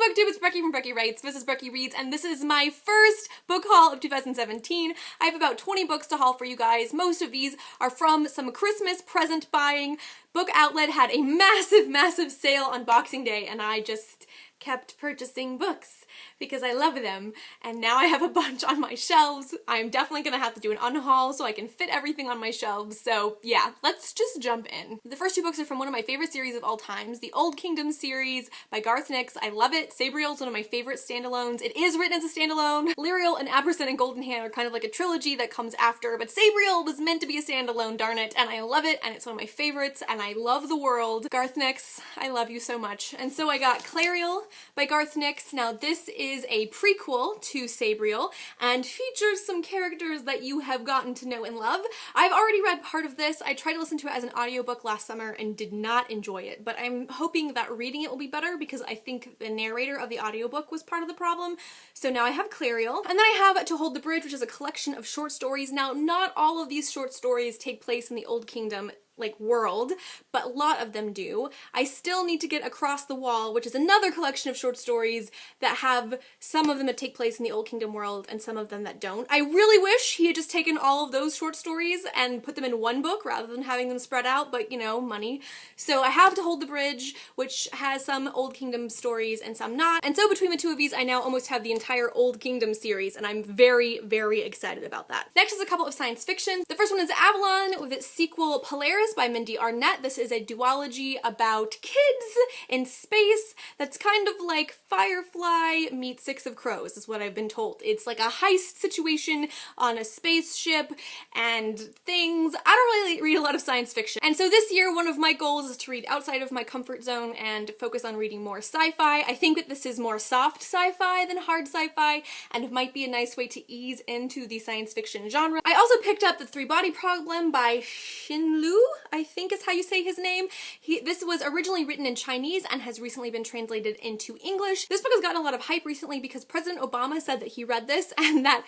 booktube, it's Becky from Becky Writes. This is Becky Reads, and this is my first book haul of 2017. I have about 20 books to haul for you guys. Most of these are from some Christmas present buying. Book Outlet had a massive sale on Boxing Day, and I just kept purchasing books because I love them, and now I have a bunch on my shelves. I'm definitely gonna have to do an unhaul so I can fit everything on my shelves, so yeah, let's just jump in. The first two books are from one of my favorite series of all times, the Old Kingdom series by Garth Nix. I love it. Sabriel's one of my favorite standalones. It is written as a standalone. Clariel and Aberson and Golden Hand are kind of like a trilogy that comes after, but Sabriel was meant to be a standalone, darn it, and I love it, and it's one of my favorites, and I love the world. Garth Nix, I love you so much. And so I got Clariel by Garth Nix. Now this is a prequel to Sabriel and features some characters that you have gotten to know and love. I've already read part of this. I tried to listen to it as an audiobook last summer and did not enjoy it, but I'm hoping that reading it will be better because I think the narrator of the audiobook was part of the problem. So now I have Clariel, and then I have To Hold the Bridge, which is a collection of short stories. Now, not all of these short stories take place in the Old Kingdom world, but a lot of them do. I still need to get Across the Wall, which is another collection of short stories that have some of them that take place in the Old Kingdom world and some of them that don't. I really wish he had just taken all of those short stories and put them in one book rather than having them spread out, but you know, money. So I have To Hold the Bridge, which has some Old Kingdom stories and some not. And so between the two of these, I now almost have the entire Old Kingdom series, and I'm very excited about that. Next is a couple of science fiction. The first one is Avalon with its sequel Polaris by Mindee Arnett. This is a duology about kids in space that's kind of like Firefly meets Six of Crows, is what I've been told. It's like a heist situation on a spaceship and things. I don't really read a lot of science fiction. And so this year, one of my goals is to read outside of my comfort zone and focus on reading more sci-fi. I think that this is more soft sci-fi than hard sci-fi, and it might be a nice way to ease into the science fiction genre. I also picked up The Three-Body Problem by Xin Lu, I think is how you say his name. This was originally written in Chinese and has recently been translated into English. This book has gotten a lot of hype recently because President Obama said that he read this and that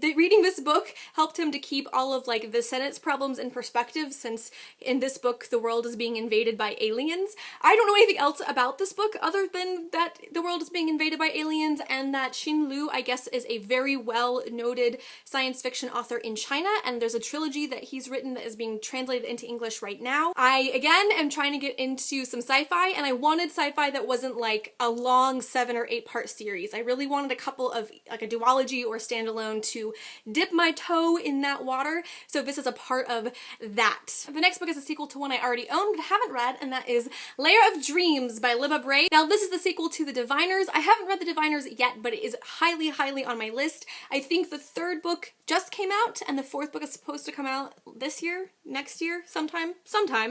reading this book helped him to keep all of like the Senate's problems in perspective, since in this book the world is being invaded by aliens. I don't know anything else about this book other than that the world is being invaded by aliens and that Xin Lu, I guess, is a very well noted science fiction author in China, and there's a trilogy that he's written that is being translated into English right now. I, again, am trying to get into some sci-fi, and I wanted sci-fi that wasn't like a long 7 or 8 part series. I really wanted a couple of, like a duology or standalone to dip my toe in that water, so this is a part of that. The next book is a sequel to one I already own but haven't read, and that is Lair of Dreams by Libba Bray. Now, this is the sequel to The Diviners. I haven't read The Diviners yet, but it is highly on my list. I think the third book just came out, and the fourth book is supposed to come out this year, next year, sometime.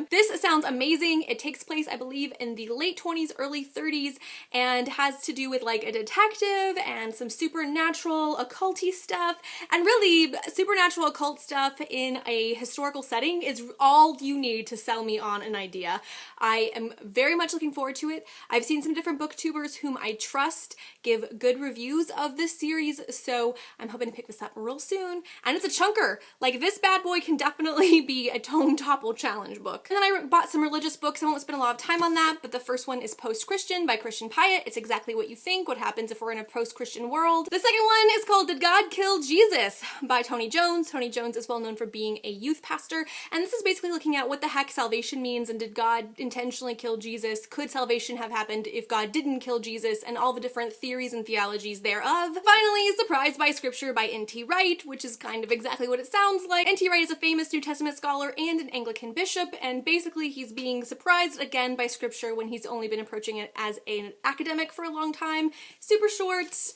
This sounds amazing. It takes place, I believe, in the late 20s, early 30s, and has to do with like a detective and some supernatural occulty stuff, and really supernatural occult stuff in a historical setting is all you need to sell me on an idea. I am very much looking forward to it. I've seen some different booktubers whom I trust give good reviews of this series, so I'm hoping to pick this up real soon. And it's a chunker. Like, this bad boy can definitely be a tome topple challenge book. And then I bought some religious books. I won't spend a lot of time on that, but the first one is Post-Chrstian by Christian Piatt. It's exactly what you think, what happens if we're in a post-Christian world. The second one is called Did God Kill Jesus by Tony Jones. Tony Jones is well known for being a youth pastor, and this is basically looking at what the heck salvation means, and did God intentionally kill Jesus? Could salvation have happened if God didn't kill Jesus? And all the different theories and theologies thereof. Finally, Surprised by Scripture by N.T. Wright, which is kind of exactly what it sounds like. N.T. Wright is a famous New Testament scholar and an Anglican bishop, and basically he's being surprised again by scripture when he's only been approaching it as an academic for a long time. Super short.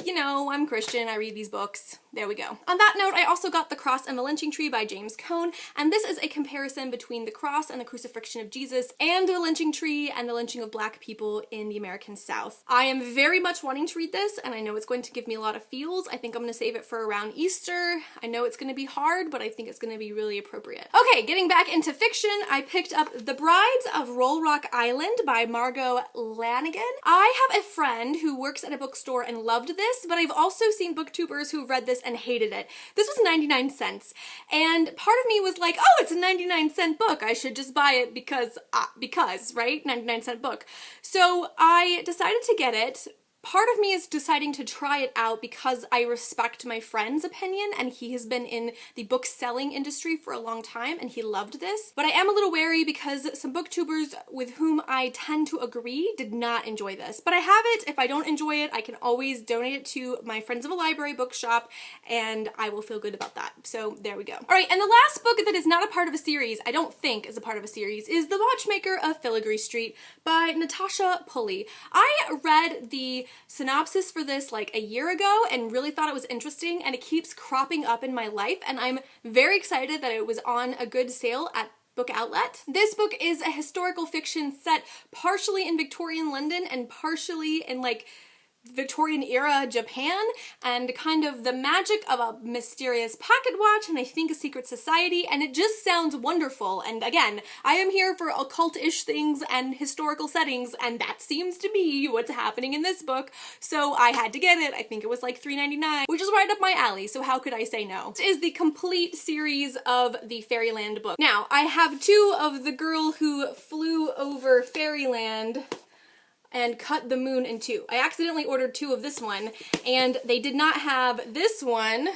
You know, I'm Christian, I read these books. There we go. On that note, I also got The Cross and the Lynching Tree by James Cone, and this is a comparison between the cross and the crucifixion of Jesus and the lynching tree and the lynching of Black people in the American South. I am very much wanting to read this, and I know it's going to give me a lot of feels. I think I'm going to save it for around Easter. I know it's going to be hard, but I think it's going to be really appropriate. Okay, getting back into fiction, I picked up The Brides of Rollrock Island by Margo Lanagan. I have a friend who works at a bookstore and loved this, but I've also seen booktubers who've read this this and hated it. This was 99 cents, and part of me was like, oh, it's a 99-cent book, I should just buy it because, right? 99-cent book. So I decided to get it. Part of me is deciding to try it out because I respect my friend's opinion, and he has been in the book selling industry for a long time and he loved this. But I am a little wary because some booktubers with whom I tend to agree did not enjoy this. But I have it. If I don't enjoy it, I can always donate it to my Friends of a Library bookshop and I will feel good about that. So there we go. All right, and the last book that is not a part of a series, I don't think is a part of a series, is The Watchmaker of Filigree Street by Natasha Pulley. I read the synopsis for this like a year ago and really thought it was interesting, and it keeps cropping up in my life, and I'm very excited that it was on a good sale at Book Outlet. This book is a historical fiction set partially in Victorian London and partially in like Victorian era Japan, and kind of the magic of a mysterious pocket watch and I think a secret society, and it just sounds wonderful. And again, I am here for occult-ish things and historical settings, and that seems to be what's happening in this book, so I had to get it. I think it was like $3.99, which is right up my alley, so how could I say no? This is the complete series of the Fairyland book. Now, I have two of The Girl Who Flew Over Fairyland and Cut the Moon in Two. I accidentally ordered two of this one, and they did not have this one,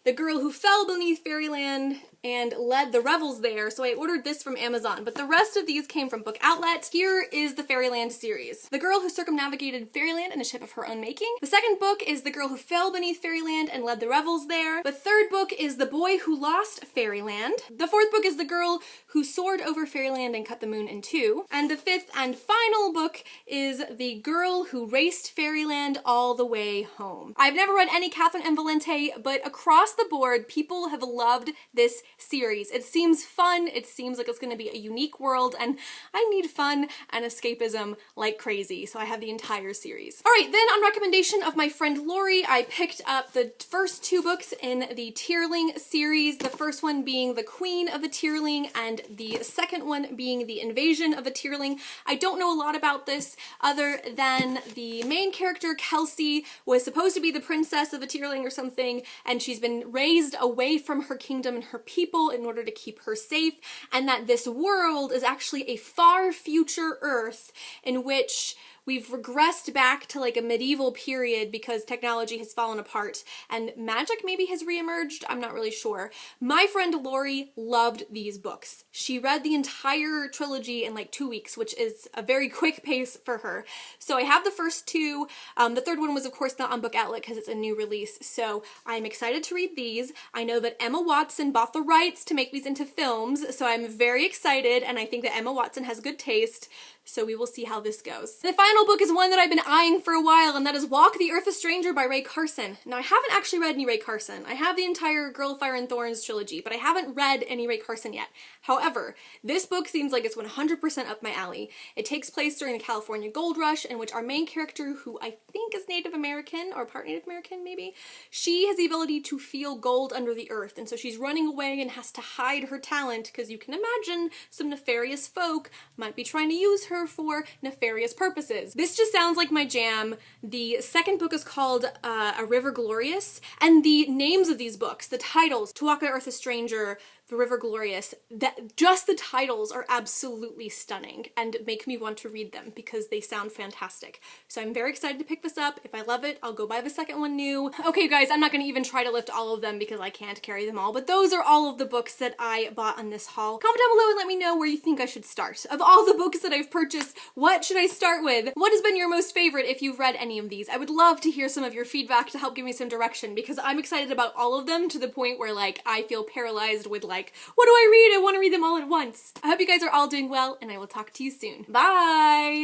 The Girl Who Fell Beneath Fairyland and Led the Revels There, so I ordered this from Amazon, but the rest of these came from Book Outlet. Here is the Fairyland series. The Girl Who Circumnavigated Fairyland in a Ship of Her Own Making. The second book is The Girl Who Fell Beneath Fairyland and Led the Revels There. The third book is The Boy Who Lost Fairyland. The fourth book is The Girl Who Soared Over Fairyland and Cut the Moon in Two. And the fifth and final book is The Girl Who Raced Fairyland All the Way Home. I've never read any Catherine and Valente, but across the board, people have loved this series. It seems fun, it seems like it's going to be a unique world, and I need fun and escapism like crazy, so I have the entire series. Alright, then on recommendation of my friend Lori, I picked up the first two books in the Tearling series, the first one being The Queen of the Tearling, and the second one being The Invasion of the Tearling. I don't know a lot about this other than the main character, Kelsey, was supposed to be the princess of a Tearling or something, and she's been raised away from her kingdom and her people in order to keep her safe, and that this world is actually a far future Earth in which we've regressed back to like a medieval period because technology has fallen apart and magic maybe has reemerged. I'm not really sure. My friend Lori loved these books. She read the entire trilogy in like 2 weeks, which is a very quick pace for her. So I have the first two. The third one was of course not on Book Outlet because it's a new release, so I'm excited to read these. I know that Emma Watson bought the rights to make these into films, so I'm very excited, and I think that Emma Watson has good taste. So we will see how this goes. The final book is one that I've been eyeing for a while, and that is Walk the Earth a Stranger by Ray Carson. Now, I haven't actually read any Ray Carson. I have the entire Girl, Fire, and Thorns trilogy, but I haven't read any Ray Carson yet. However, this book seems like it's 100% up my alley. It takes place during the California Gold Rush, in which our main character, who I think is Native American, or part Native American maybe, she has the ability to feel gold under the earth, and so she's running away and has to hide her talent, because you can imagine some nefarious folk might be trying to use her for nefarious purposes. This just sounds like my jam. The second book is called A River Glorious, and the names of these books, the titles, To Walk the Earth a Stranger, The River Glorious, that just the titles are absolutely stunning and make me want to read them because they sound fantastic. So I'm very excited to pick this up. If I love it, I'll go buy the second one new. Okay guys, I'm not going to even try to lift all of them because I can't carry them all, but those are all of the books that I bought on this haul. Comment down below and let me know where you think I should start. Of all the books that I've purchased, what should I start with? What has been your most favorite if you've read any of these? I would love to hear some of your feedback to help give me some direction because I'm excited about all of them to the point where like I feel paralyzed with like, what do I read? I want to read them all at once. I hope you guys are all doing well, and I will talk to you soon. Bye!